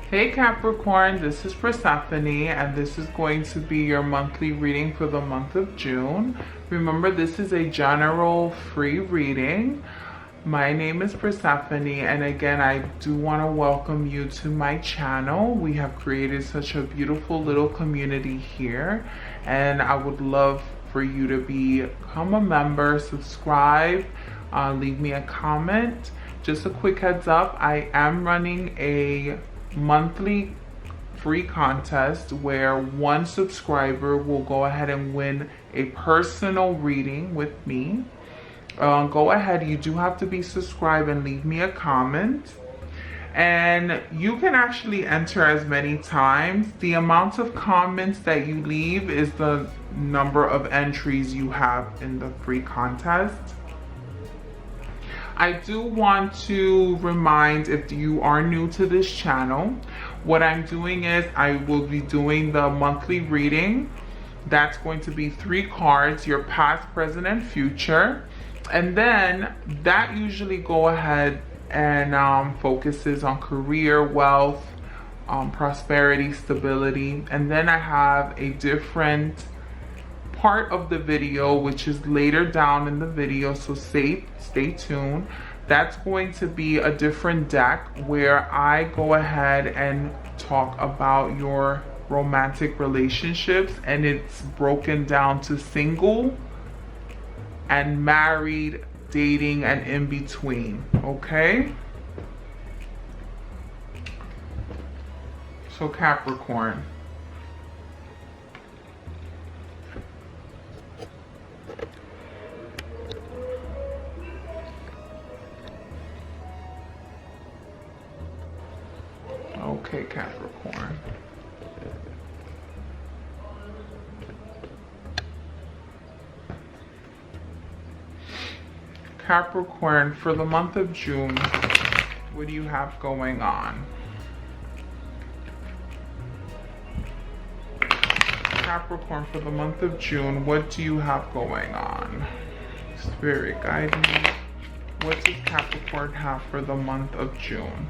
Hey Capricorn, this is Persephone and this is going to be your monthly reading for the month of June. Remember, this is a general free reading. My name is Persephone and again, I do want to welcome you to my channel. We have created such a beautiful little community here and I would love for you to become a member, subscribe, leave me a comment. Just a quick heads up, I am running a monthly free contest where one subscriber will go ahead and win a personal reading with me. Go ahead, you do have to be subscribed and leave me a comment. And you can actually enter as many times. The amount of comments that you leave is the number of entries you have in the free contest. I do want to remind, if you are new to this channel, what I'm doing is I will be doing the monthly reading. That's going to be 3 cards, your past, present, and future. And then that usually go ahead and focuses on career, wealth, prosperity, stability. And then I have a different part of the video which is later down in the video, so stay tuned. That's going to be a different deck where I go ahead and talk about your romantic relationships, and it's broken down to single and married, dating, and in between. Okay, so Capricorn, okay, Capricorn. Capricorn, for the month of June, what do you have going on? Capricorn, for the month of June, what do you have going on? Spirit, guide me. What does Capricorn have for the month of June?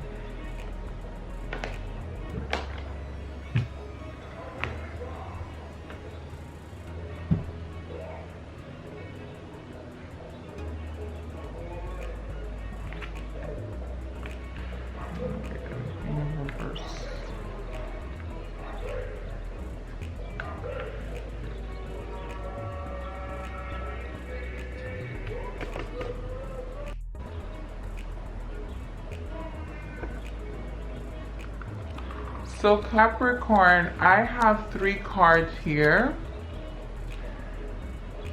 So Capricorn, I have 3 cards here.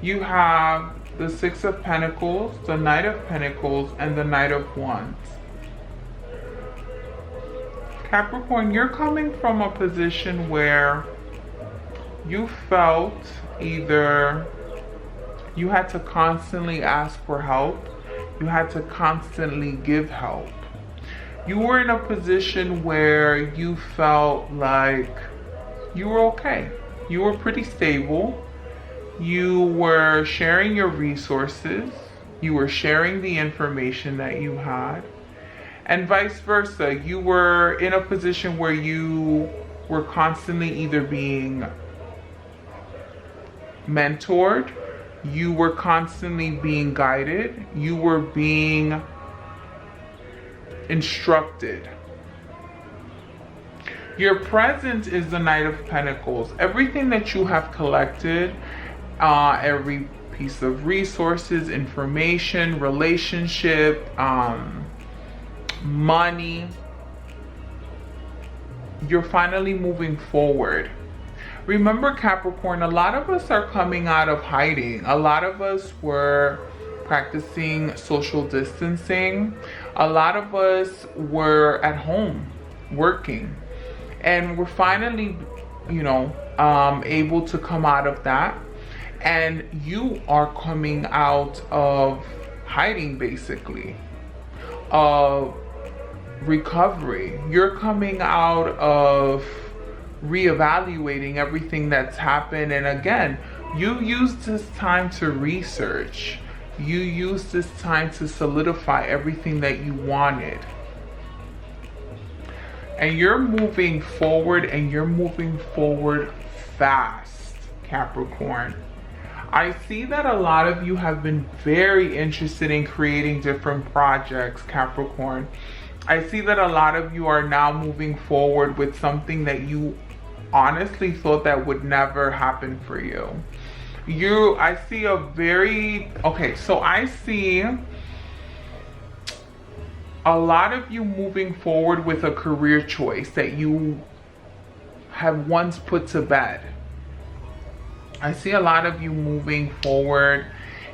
You have the 6 of Pentacles, the Knight of Pentacles, and the Knight of Wands. Capricorn, you're coming from a position where you felt either you had to constantly ask for help, you had to constantly give help. You were in a position where you felt like you were okay. You were pretty stable. You were sharing your resources. You were sharing the information that you had. And vice versa. You were in a position where you were constantly either being mentored, you were constantly being guided, you were being instructed. Your present is the Knight of Pentacles. Everything that you have collected, every piece of resources, information, relationship, money, you're finally moving forward. Remember, Capricorn, a lot of us are coming out of hiding. A lot of us were practicing social distancing. A lot of us were at home working, and we're finally, able to come out of that. And you are coming out of hiding, basically, of recovery. You're coming out of reevaluating everything that's happened. And again, you used this time to research. You used this time to solidify everything that you wanted. And you're moving forward, and you're moving forward fast, Capricorn. I see that a lot of you have been very interested in creating different projects, Capricorn. I see that a lot of you are now moving forward with something that you honestly thought that would never happen for you. I see a very, okay, so I see a lot of you moving forward with a career choice that you have once put to bed. I see a lot of you moving forward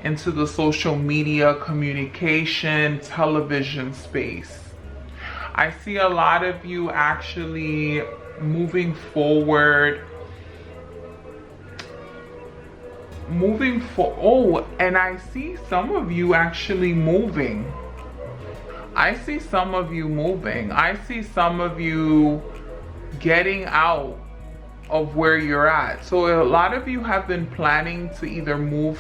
into the social media, communication, television space. I see a lot of you actually moving forward. Oh, and I see some of you actually moving. I see some of you moving. I see some of you getting out of where you're at. So a lot of you have been planning to either move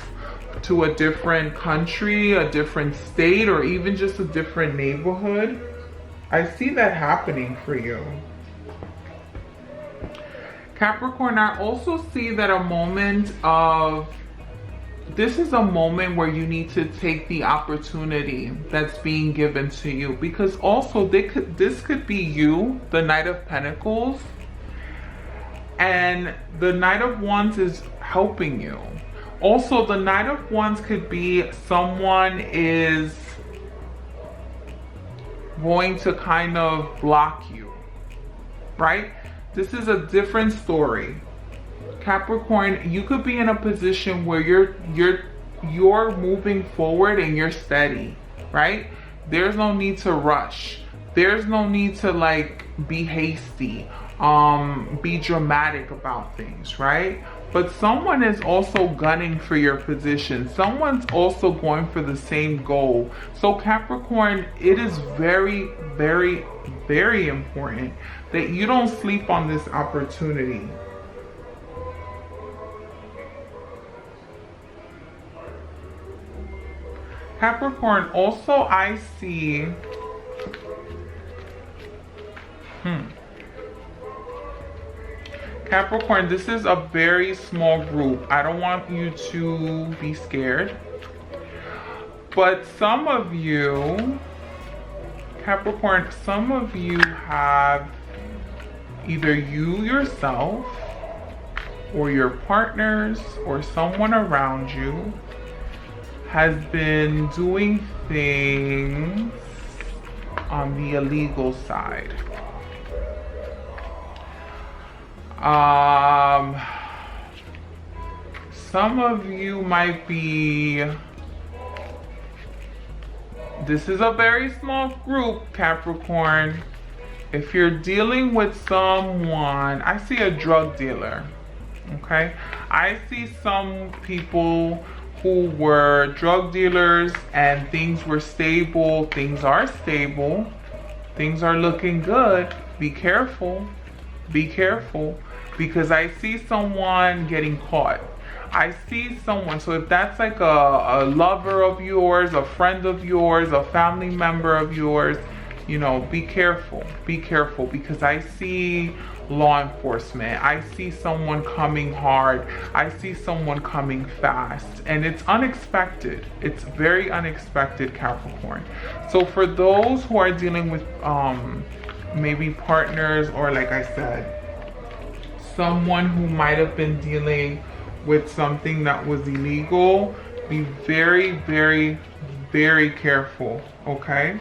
to a different country, a different state, or even just a different neighborhood. I see that happening for you. Capricorn, I also see that this is a moment where you need to take the opportunity that's being given to you, because also this could be you, the Knight of Pentacles, and the Knight of Wands is helping you. Also, the Knight of Wands could be someone is going to kind of block you, right? This is a different story. Capricorn, you could be in a position where you're moving forward and you're steady, right? There's no need to rush. There's no need to like be hasty, be dramatic about things, right? But someone is also gunning for your position. Someone's also going for the same goal. So Capricorn, it is very, very, very important that you don't sleep on this opportunity. Capricorn, also I see, Capricorn, this is a very small group. I don't want you to be scared. But some of you, Capricorn, some of you have either you yourself or your partners or someone around you has been doing things on the illegal side. Some of you might be, this is a very small group, Capricorn. If you're dealing with someone, I see a drug dealer, okay? I see some people who were drug dealers and things were stable. Things are stable. Things are looking good. Be careful. Be careful, because I see someone getting caught. I see someone, so if that's like a lover of yours, a friend of yours, a family member of yours, you know, be careful, because I see law enforcement. I see someone coming hard. I see someone coming fast, and it's unexpected. It's very unexpected, Capricorn. So for those who are dealing with maybe partners, or like I said, someone who might have been dealing with something that was illegal, be very, very, very careful, okay?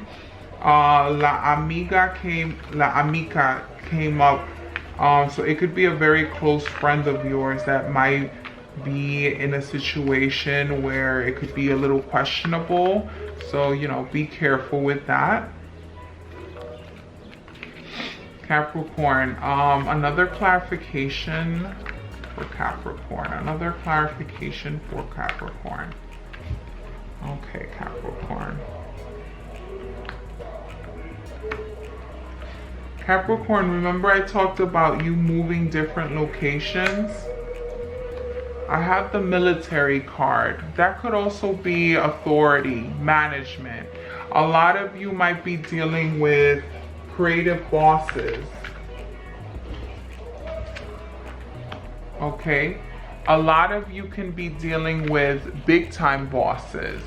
La amica came up, so it could be a very close friend of yours that might be in a situation where it could be a little questionable. So, you know, be careful with that. Capricorn, another clarification for Capricorn. Another clarification for Capricorn. Okay, Capricorn. Capricorn, remember I talked about you moving different locations? I have the military card. That could also be authority, management. A lot of you might be dealing with creative bosses. okay? A lot of you can be dealing with big time bosses.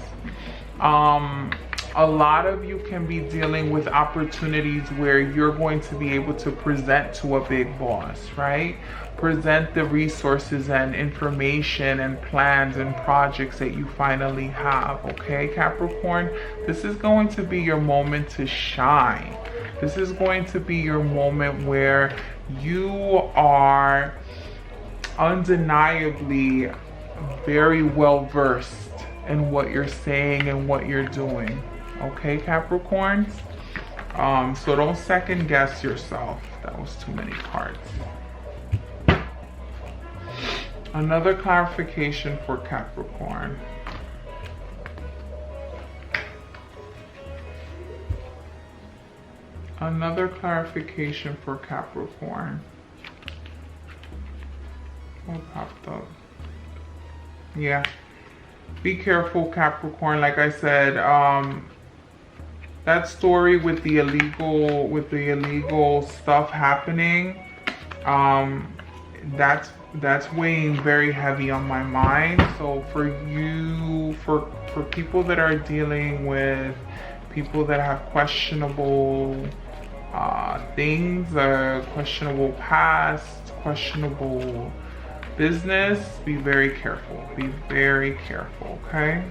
A lot of you can be dealing with opportunities where you're going to be able to present to a big boss, right? Present the resources and information and plans and projects that you finally have, okay, Capricorn? This is going to be your moment to shine. This is going to be your moment where you are undeniably very well versed in what you're saying and what you're doing, okay, Capricorns? So don't second guess yourself. That was too many cards. Another clarification for Capricorn. Another clarification for Capricorn. What popped up? Yeah. Be careful, Capricorn. Like I said, that story with the illegal stuff happening, that's weighing very heavy on my mind. So for you, for people that are dealing with people that have questionable things, questionable past, questionable business, be very careful. Be very careful, okay?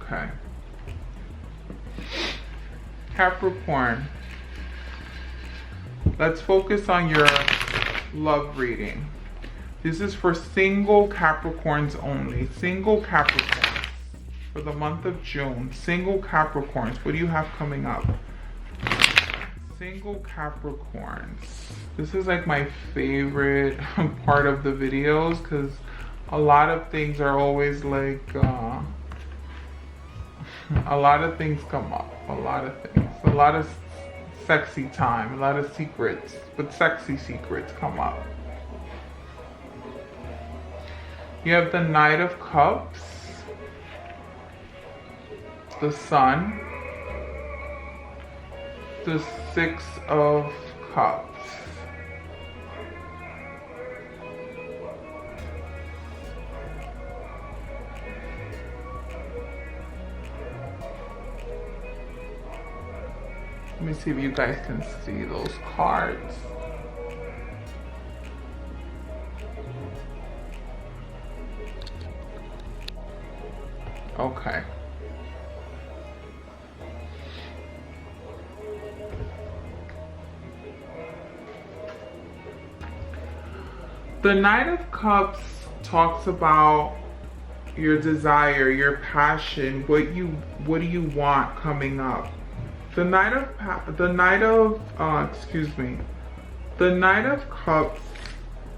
Okay. Capricorn, let's focus on your love reading. This is for single Capricorns only. Single Capricorns for the month of June. Single Capricorns. What do you have coming up? Single Capricorns. This is like my favorite part of the videos because a lot of things are always like a lot of things come up, a lot of things, a lot of sexy time, a lot of secrets, but sexy secrets come up. You have the Knight of Cups, the Sun, the Six of Cups. Let me see if you guys can see those cards. Okay. The Knight of Cups talks about your desire, your passion, what do you want coming up. The Knight of Cups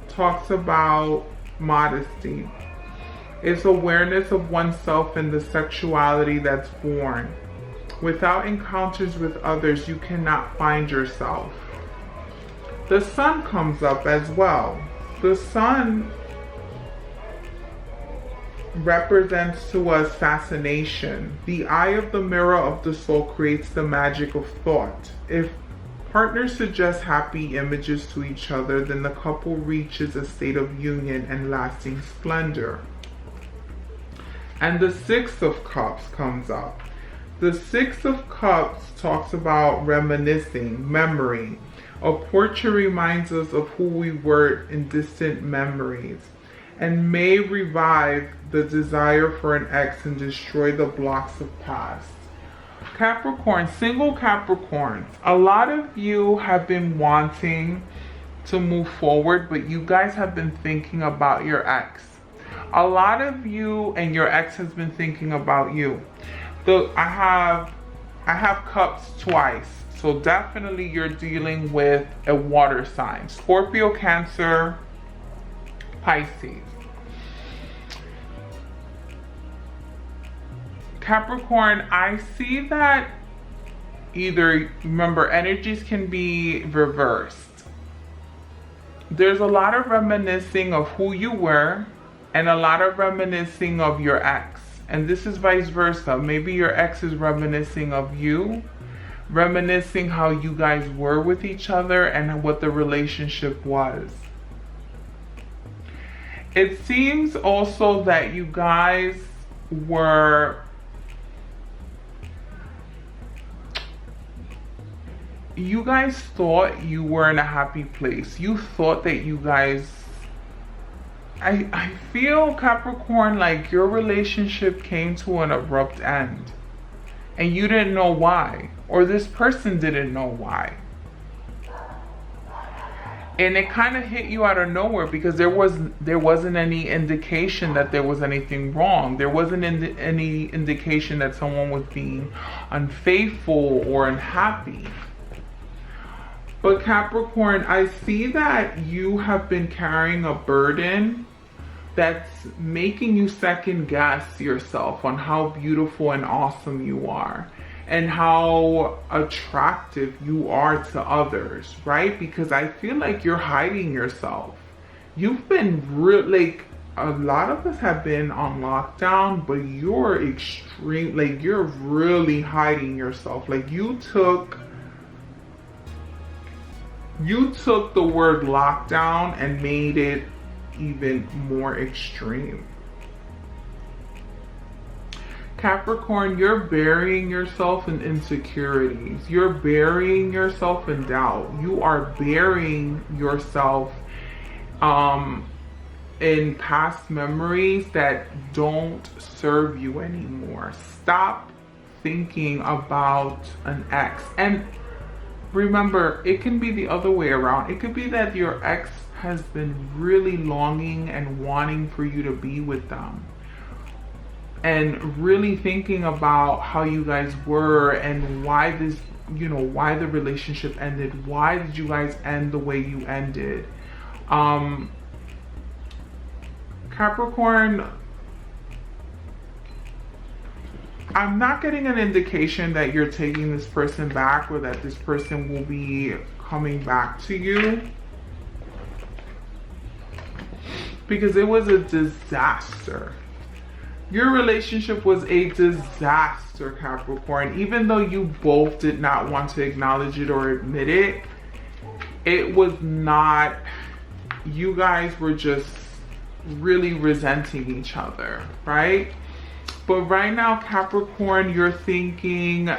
talks about modesty. It's awareness of oneself and the sexuality that's born. Without encounters with others, you cannot find yourself. The Sun comes up as well. The Sun represents to us fascination. The eye of the mirror of the soul creates the magic of thought. If partners suggest happy images to each other, then the couple reaches a state of union and lasting splendor. And the Six of Cups comes up. The Six of Cups talks about reminiscing, memory. A portrait reminds us of who we were in distant memories and may revive the desire for an ex and destroy the blocks of past. Capricorn, single Capricorns, a lot of you have been wanting to move forward, but you guys have been thinking about your ex. A lot of you and your ex has been thinking about you. I have I have cups twice. So definitely you're dealing with a water sign. Scorpio, Cancer, Pisces. Capricorn, I see that either, remember, energies can be reversed. There's a lot of reminiscing of who you were and a lot of reminiscing of your ex. And this is vice versa. Maybe your ex is reminiscing of you, reminiscing how you guys were with each other and what the relationship was. It seems also that you guys were, you guys thought you were in a happy place. You thought that you guys, I feel, Capricorn, like your relationship came to an abrupt end and you didn't know why, or this person didn't know why. And it kind of hit you out of nowhere because there wasn't any indication that there was anything wrong. There wasn't any indication that someone was being unfaithful or unhappy. But Capricorn, I see that you have been carrying a burden that's making you second guess yourself on how beautiful and awesome you are and how attractive you are to others, right? Because I feel like you're hiding yourself. You've been like, a lot of us have been on lockdown, but you're extreme, like you're really hiding yourself. Like you took the word lockdown and made it even more extreme. Capricorn, you're burying yourself in insecurities. You're burying yourself in doubt. You are burying yourself in past memories that don't serve you anymore. Stop thinking about an ex. And remember, it can be the other way around. It could be that your ex has been really longing and wanting for you to be with them, and really thinking about how you guys were and why this, you know, why the relationship ended. Why did you guys end the way you ended? Capricorn, I'm not getting an indication that you're taking this person back or that this person will be coming back to you, because it was a disaster. Your relationship was a disaster, Capricorn. Even though you both did not want to acknowledge it or admit it, it was not, you guys were just really resenting each other, right? But right now, Capricorn, you're thinking,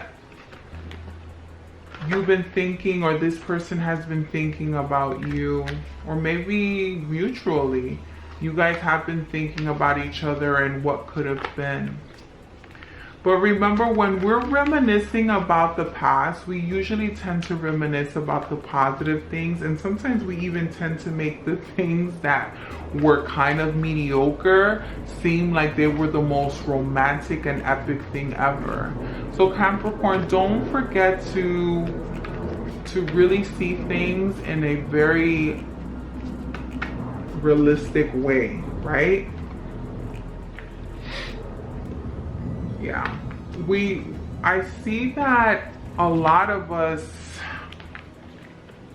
you've been thinking, or this person has been thinking about you, or maybe mutually, you guys have been thinking about each other and what could have been. But remember, when we're reminiscing about the past, we usually tend to reminisce about the positive things, and sometimes we even tend to make the things that were kind of mediocre seem like they were the most romantic and epic thing ever. So Capricorn, don't forget to really see things in a very realistic way, right? Yeah, I see that a lot of us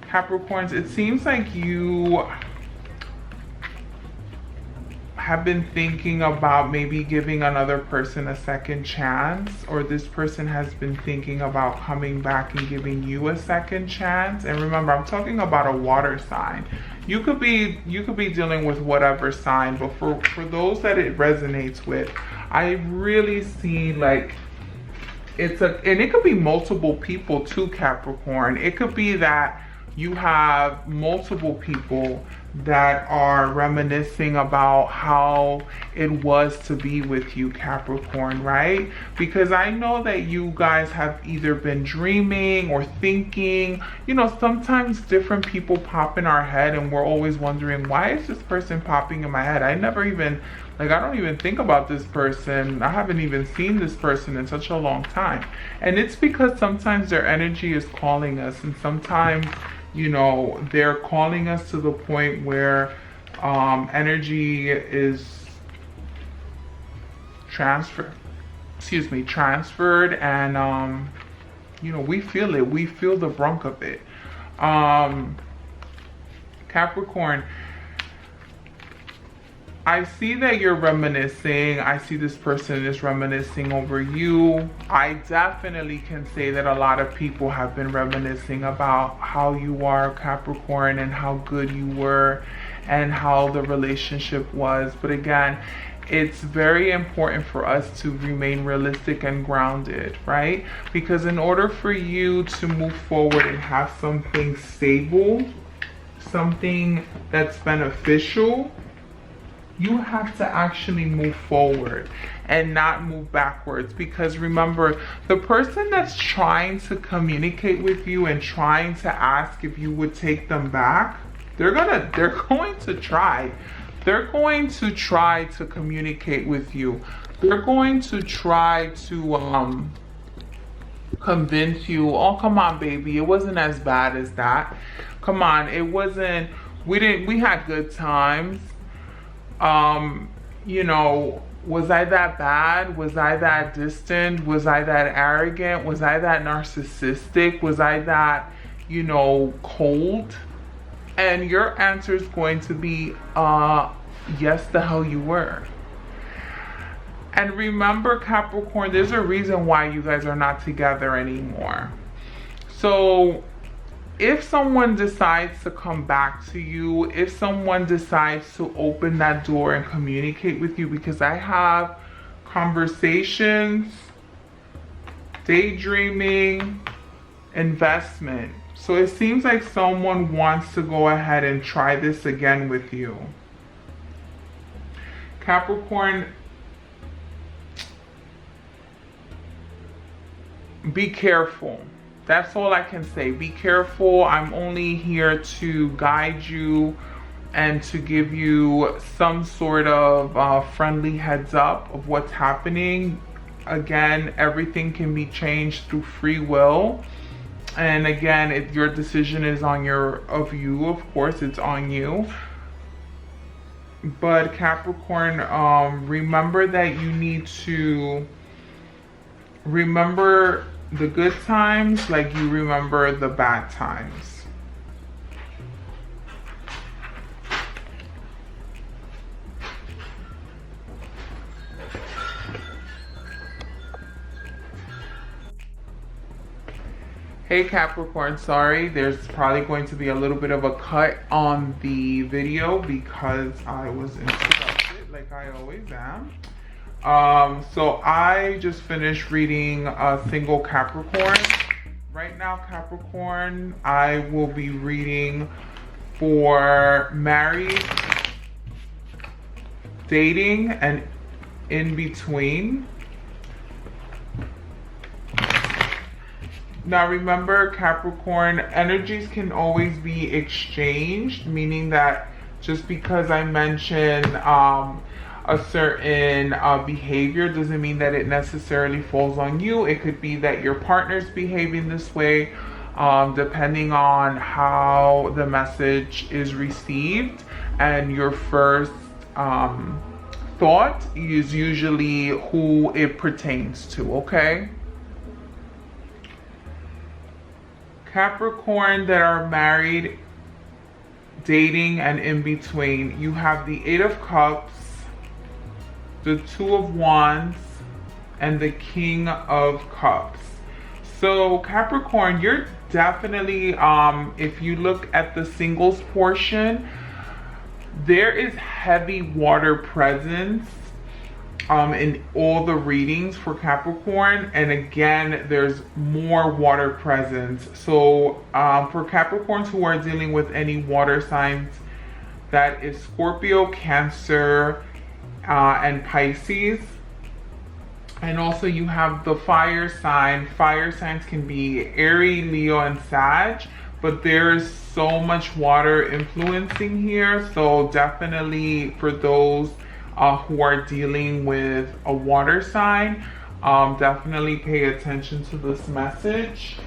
Capricorns, it seems like you have been thinking about maybe giving another person a second chance, or this person has been thinking about coming back and giving you a second chance. And remember, I'm talking about a water sign. You could be dealing with whatever sign, but for those that it resonates with, I really see like and it could be multiple people too, Capricorn. It could be that you have multiple people that are reminiscing about how it was to be with you, Capricorn, right? Because I know that you guys have either been dreaming or thinking, you know, sometimes different people pop in our head and we're always wondering, why is this person popping in my head? I never even Like, I don't even think about this person. I haven't even seen this person in such a long time. And it's because sometimes their energy is calling us, and sometimes, you know, they're calling us to the point where energy is transferred, and you know, we feel it. We feel the brunt of it. Capricorn, I see that you're reminiscing. I see this person is reminiscing over you. I definitely can say that a lot of people have been reminiscing about how you are, Capricorn, and how good you were and how the relationship was. But again, it's very important for us to remain realistic and grounded, right? Because in order for you to move forward and have something stable, something that's beneficial, you have to actually move forward and not move backwards. Because remember, the person that's trying to communicate with you and trying to ask if you would take them back, they're going to try. They're going to try to communicate with you. They're going to try to convince you, oh, come on, baby, it wasn't as bad as that. Come on, it wasn't, we had good times. You know, was I that bad? Was I that distant? Was I that arrogant? Was I that narcissistic? Was I that, you know, cold? And your answer is going to be, yes, the hell you were. And remember, Capricorn, there's a reason why you guys are not together anymore. So if someone decides to come back to you, if someone decides to open that door and communicate with you, because I have conversations, daydreaming, investment. So it seems like someone wants to go ahead and try this again with you. Capricorn, be careful. That's all I can say. Be careful. I'm only here to guide you and to give you some sort of friendly heads up of what's happening. Again, everything can be changed through free will. And again, if your decision is on of you, of course, it's on you. But Capricorn, remember that you need to remember the good times like you remember the bad times. Hey Capricorn, sorry, there's probably going to be a little bit of a cut on the video because I was interrupted like I always am. So I just finished reading a single Capricorn. Right now, Capricorn, I will be reading for married, dating, and in between. Now remember, Capricorn, energies can always be exchanged, meaning that just because I mention a certain behavior doesn't mean that it necessarily falls on you. It could be that your partner's behaving this way, depending on how the message is received, and your first thought is usually who it pertains to, okay? Capricorn that are married, dating, and in between, you have the Eight of Cups, the Two of Wands, and the King of Cups. So Capricorn, you're definitely, if you look at the singles portion, there is heavy water presence in all the readings for Capricorn, and again there's more water presence. So for Capricorns who are dealing with any water signs, that is Scorpio, Cancer, and Pisces. And also you have the fire sign. Fire signs can be Aries, Leo, and Sag, but there's so much water influencing here. So definitely for those who are dealing with a water sign, definitely pay attention to this message.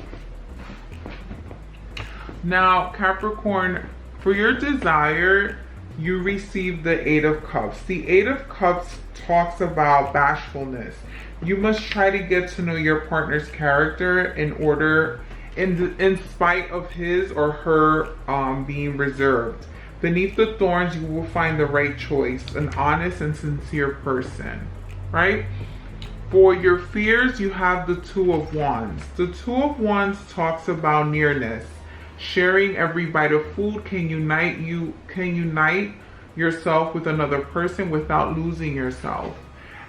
Now, Capricorn, for your desire, you receive the Eight of Cups. The Eight of Cups talks about bashfulness. You must try to get to know your partner's character in spite of his or her being reserved. Beneath the thorns, you will find the right choice, an honest and sincere person, right? For your fears, you have the Two of Wands. The Two of Wands talks about nearness. Sharing every bite of food can unite yourself with another person without losing yourself.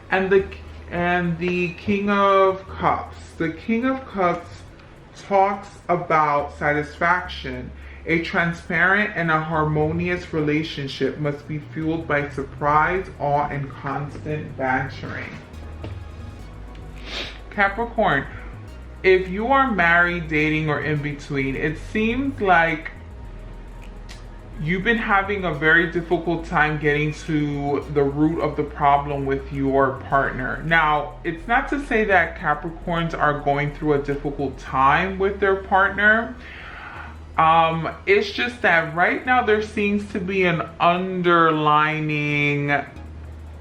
And the King of Cups. The King of Cups talks about satisfaction. A transparent and a harmonious relationship must be fueled by surprise, awe, and constant bantering. Capricorn, if you are married, dating, or in between, it seems like you've been having a very difficult time getting to the root of the problem with your partner. Now, it's not to say that Capricorns are going through a difficult time with their partner. It's just that right now there seems to be an underlining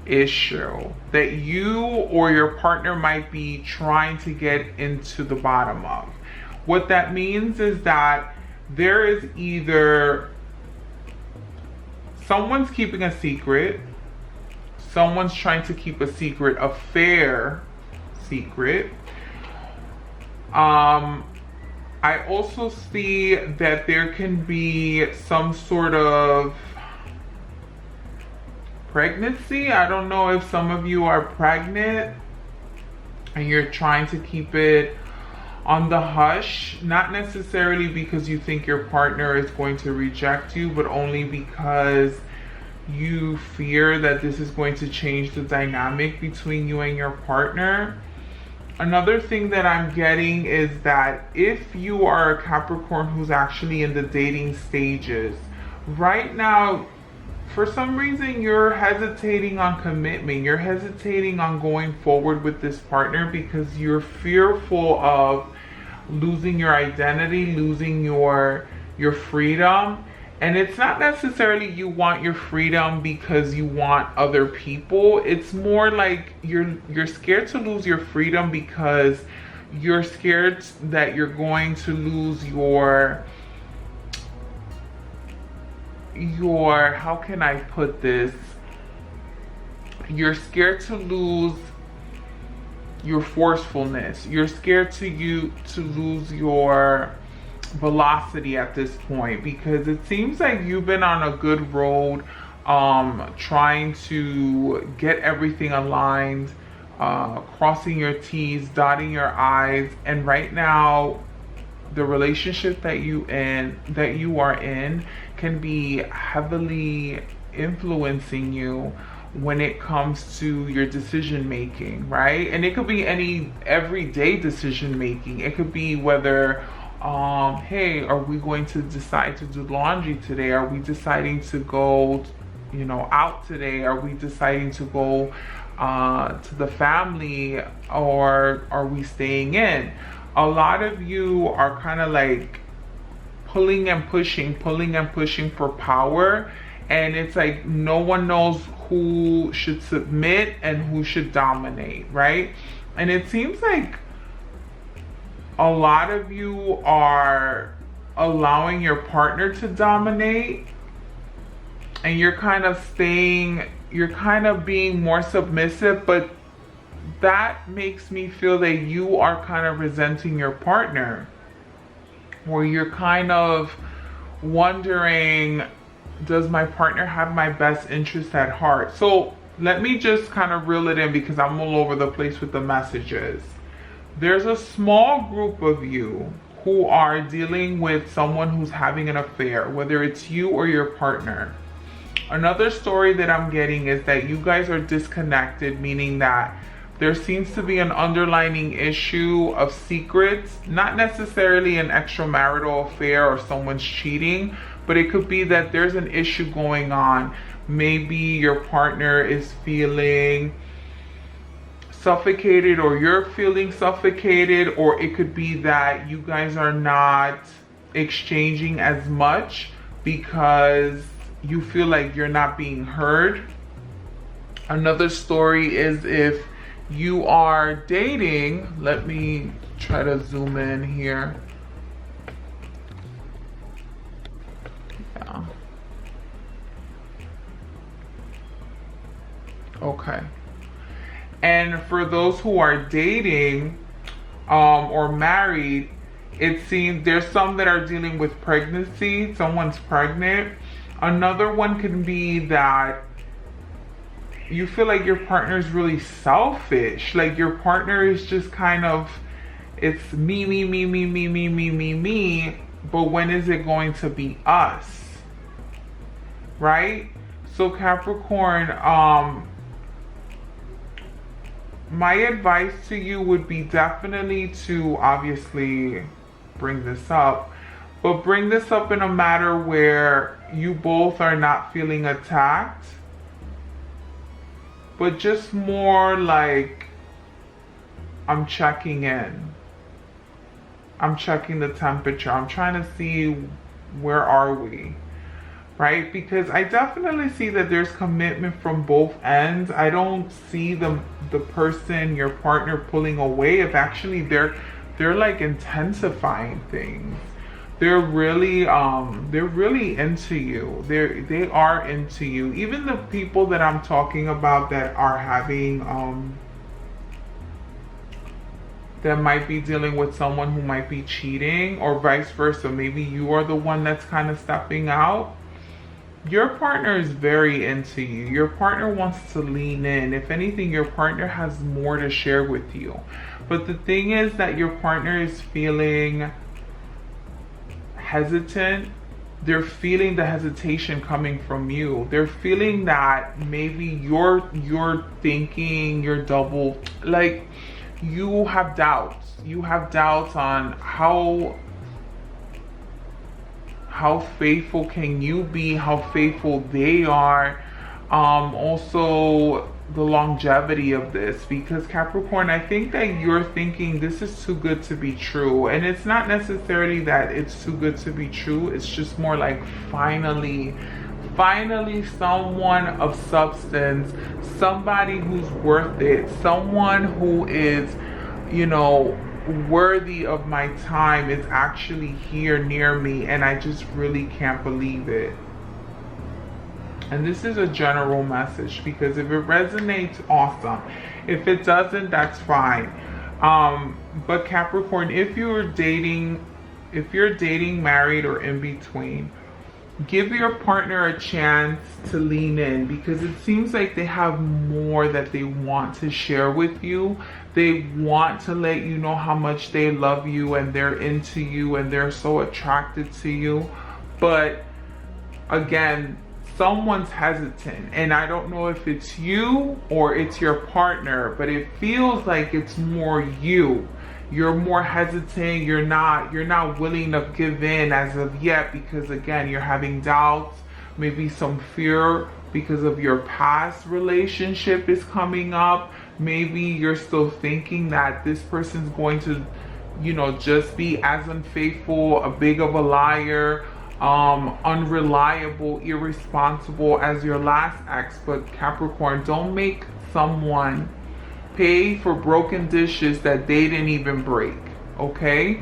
issue that you or your partner might be trying to get into the bottom of. What that means is that there is either someone's keeping a secret, someone's trying to keep a secret, a fair secret. I also see that there can be some sort of pregnancy. I don't know if some of you are pregnant and you're trying to keep it on the hush, not necessarily because you think your partner is going to reject you, but only because you fear that this is going to change the dynamic between you and your partner. Another thing that I'm getting is that if you are a Capricorn who's actually in the dating stages, right now, for some reason, you're hesitating on commitment. You're hesitating on going forward with this partner because you're fearful of losing your identity, losing your freedom. And it's not necessarily you want your freedom because you want other people. It's more like you're scared to lose your freedom because you're scared that you're going to lose your how can I put this? You're scared to lose your forcefulness. You're scared to lose your velocity at this point because it seems like you've been on a good road trying to get everything aligned, crossing your T's, dotting your I's, and right now the relationship that you are in can be heavily influencing you when it comes to your decision making, right? And it could be any everyday decision making. It could be whether hey, are we going to decide to do laundry today? Are we deciding to go out today? Are we deciding to go to the family, or are we staying in? A lot of you are kind of like pulling and pushing for power, and it's like no one knows who should submit and who should dominate, right? And it seems like a lot of you are allowing your partner to dominate, and you're kind of being more submissive, but that makes me feel that you are kind of resenting your partner, where you're kind of wondering, does my partner have my best interest at heart? So let me just kind of reel it in because I'm all over the place with the messages. There's a small group of you who are dealing with someone who's having an affair, whether it's you or your partner. Another story that I'm getting is that you guys are disconnected, meaning that there seems to be an underlying issue of secrets, not necessarily an extramarital affair or someone's cheating, but it could be that there's an issue going on. Maybe your partner is feeling suffocated, or you're feeling suffocated, or it could be that you guys are not exchanging as much because you feel like you're not being heard. Another story is if you are dating, let me try to zoom in here. Yeah. Okay. And for those who are dating or married, it seems there's some that are dealing with pregnancy. Someone's pregnant. Another one can be that you feel like your partner is really selfish. Like your partner is just kind of, it's me, me, me, me, me, me, me, me, me. But when is it going to be us? Right? So Capricorn, my advice to you would be definitely to obviously bring this up, but bring this up in a matter where you both are not feeling attacked, but just more like, I'm checking in. I'm checking the temperature. I'm trying to see where are we, right? Because I definitely see that there's commitment from both ends. I don't see the person, your partner, pulling away. If actually they're like intensifying things. They're really into you. They are into you. Even the people that I'm talking about that are having that might be dealing with someone who might be cheating, or vice versa. Maybe you are the one that's kind of stepping out. Your partner is very into you. Your partner wants to lean in. If anything, your partner has more to share with you. But the thing is that your partner is feeling hesitant. They're feeling the hesitation coming from you. They're feeling that maybe you're thinking, you're double, like you have doubts. You have doubts on how faithful can you be, how faithful they are. Also the longevity of this, because Capricorn, I think that you're thinking this is too good to be true, and it's not necessarily that it's too good to be true. It's just more like finally someone of substance, somebody who's worth it, someone who is, you know, worthy of my time is actually here near me, and I just really can't believe it. And this is a general message, because if it resonates, awesome. If it doesn't, that's fine. But Capricorn, if you're dating, married, or in between, give your partner a chance to lean in, because it seems like they have more that they want to share with you. They want to let you know how much they love you and they're into you and they're so attracted to you. But again, someone's hesitant, and I don't know if it's you or it's your partner, but it feels like it's more you. You're more hesitant. You're not willing to give in as of yet, because again, you're having doubts, maybe some fear because of your past relationship is coming up. Maybe you're still thinking that this person's going to, you know, just be as unfaithful, a big of a liar, unreliable, irresponsible as your last ex. But Capricorn, don't make someone pay for broken dishes that they didn't even break, okay?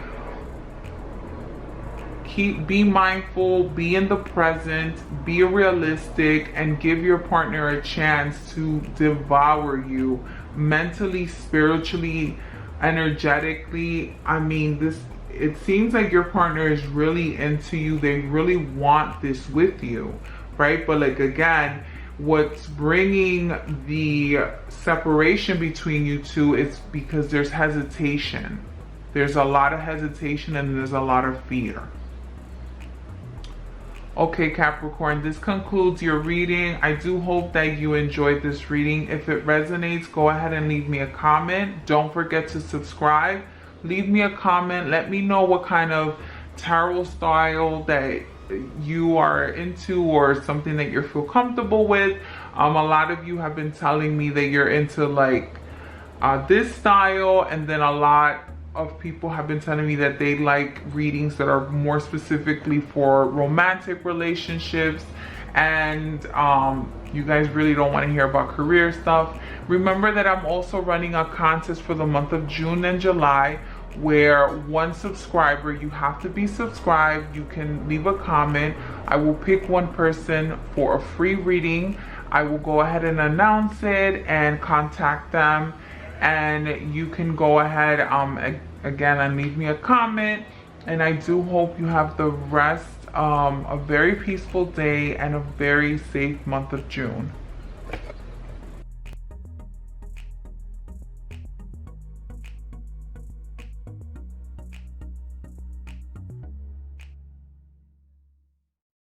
Be mindful, be in the present, be realistic, and give your partner a chance to devour you mentally, spiritually, energetically. I mean, it seems like your partner is really into you. They really want this with you, right? But like, again, what's bringing the separation between you two is because there's hesitation. There's a lot of hesitation and there's a lot of fear. Okay, Capricorn, this concludes your reading. I do hope that you enjoyed this reading. If it resonates, go ahead and leave me a comment. Don't forget to subscribe. Leave me a comment. Let me know what kind of tarot style that you are into or something that you feel comfortable with. A lot of you have been telling me that you're into like this style, and then a lot of people have been telling me that they like readings that are more specifically for romantic relationships, and you guys really don't want to hear about career stuff. Remember that I'm also running a contest for the month of June and July, where one subscriber, you have to be subscribed, you can leave a comment, I will pick one person for a free reading. I will go ahead and announce it and contact them, and you can go ahead again and leave me a comment. And I do hope you have the rest a very peaceful day and a very safe month of June.